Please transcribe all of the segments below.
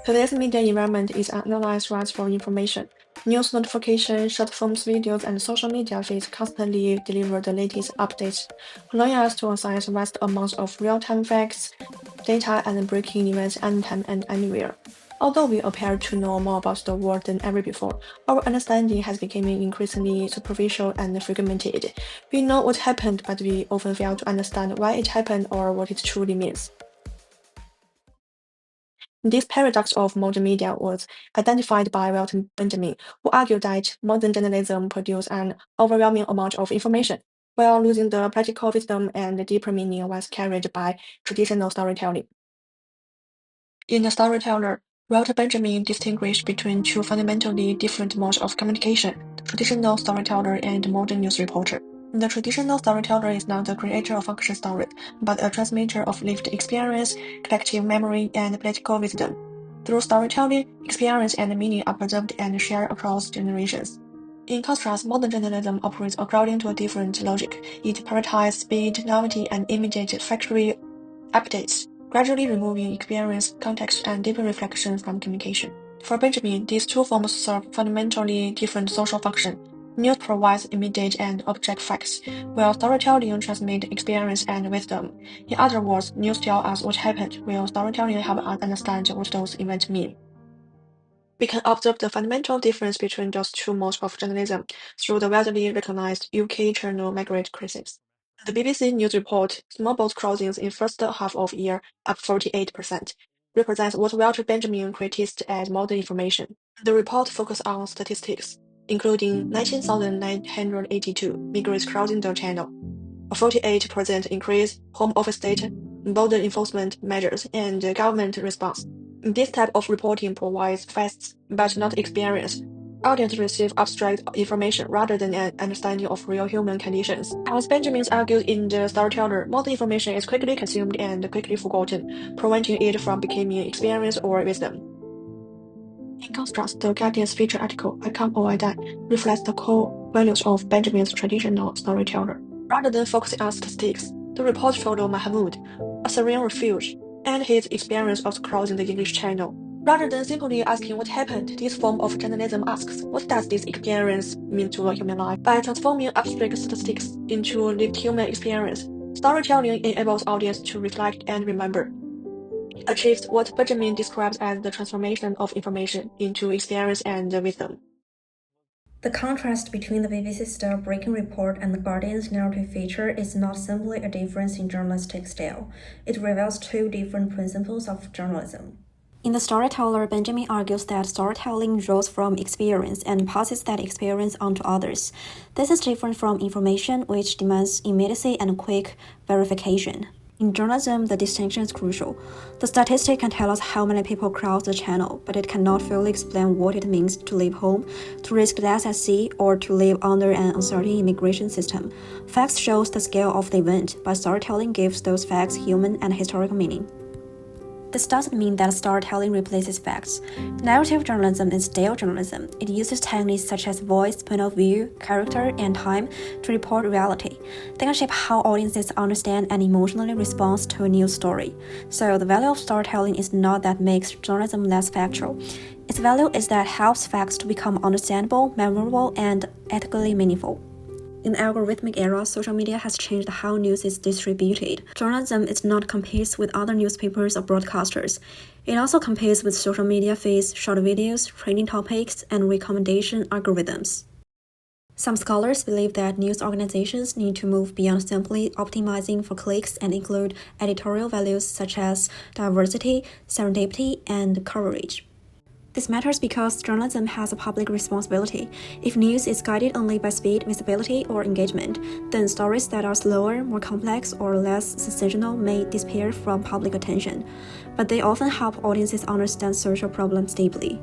Today's media environment is an endless rush for information. News notifications, short forms videos, and social media feeds constantly deliver the latest updates, allowing us to access vast amounts of real-time facts, data, and breaking events anytime and anywhere. Although we appear to know more about the world than ever before, our understanding has become increasingly superficial and fragmented. We know what happened, but we often fail to understand why it happened or what it truly means. This paradox of modern media was identified by Walter Benjamin, who argued that modern journalism produces an overwhelming amount of information, while losing the practical wisdom and deeper meaning was carried by traditional storytelling. In The Storyteller, Walter Benjamin distinguished between two fundamentally different modes of communication, the traditional storyteller and the modern news reporter. The traditional storyteller is not the creator of fiction stories, but a transmitter of lived experience, collective memory, and political wisdom. Through storytelling, experience and meaning are preserved and shared across generations. In contrast, modern journalism operates according to a different logic. It prioritizes speed, novelty, and immediate factual updates, gradually removing experience, context, and deeper reflection from communication. For Benjamin, these two forms serve fundamentally different social functions. News provides immediate and object facts, while storytelling transmits experience and wisdom. In other words, news tells us what happened, while storytelling helps us understand what those events mean. We can observe the fundamental difference between those two modes of journalism through the widely recognized UK channel Margaret crisis. The BBC News report, small boat crossings in first half of year up 48%, represents what Walter Benjamin criticized as modern information. The report focused on statistics, including 19,982 migrants crossing the channel, a 48% increase, home office data, border enforcement measures, and government response. This type of reporting provides facts, but not experience. Audience receive abstract information rather than an understanding of real human conditions. As Benjamin argued in The Storyteller, modern information is quickly consumed and quickly forgotten, preventing it from becoming experience or wisdom. In contrast, the Guardian's feature article, I Come or I Die, reflects the core values of Benjamin's traditional storyteller. Rather than focusing on statistics, the report followed Mahmoud, a Syrian refugee, and his experience of crossing the English Channel. Rather than simply asking what happened, this form of journalism asks, what does this experience mean to a human life? By transforming abstract statistics into lived human experience, storytelling enables audience to reflect and remember. It achieves what Benjamin describes as the transformation of information into experience and wisdom. The contrast between the BBC-style breaking report and the Guardian's narrative feature is not simply a difference in journalistic style. It reveals two different principles of journalism. In The Storyteller, Benjamin argues that storytelling draws from experience and passes that experience on to others. This is different from information, which demands immediacy and quick verification. In journalism, the distinction is crucial. The statistic can tell us how many people cross the channel, but it cannot fully explain what it means to leave home, to risk death at sea, or to live under an uncertain immigration system. Facts shows the scale of the event, but storytelling gives those facts human and historical meaning. This doesn't mean that storytelling replaces facts. Narrative journalism is style journalism. It uses techniques such as voice, point of view, character, and time to report reality. They can shape how audiences understand and emotionally respond to a news story. So the value of storytelling is not that makes journalism less factual. Its value is that it helps facts to become understandable, memorable, and ethically meaningful. In the algorithmic era, social media has changed how news is distributed. Journalism is not competes with other newspapers or broadcasters. It also competes with social media feeds, short videos, trending topics, and recommendation algorithms. Some scholars believe that news organizations need to move beyond simply optimizing for clicks and include editorial values such as diversity, serendipity, and coverage. This matters because journalism has a public responsibility. If news is guided only by speed, visibility, or engagement, then stories that are slower, more complex, or less sensational may disappear from public attention. But they often help audiences understand social problems deeply.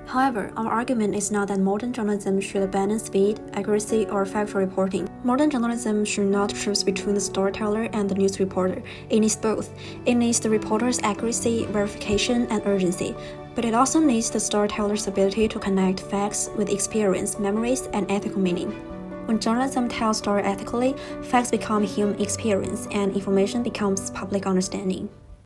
However, our argument is not that modern journalism should abandon speed, accuracy, or factual reporting. Modern journalism should not choose between the storyteller and the news reporter. It needs both. It needs the reporter's accuracy, verification, and urgency. But it also needs the storyteller's ability to connect facts with experience, memories, and ethical meaning. When journalism tells story ethically, facts become human experience and information becomes public understanding.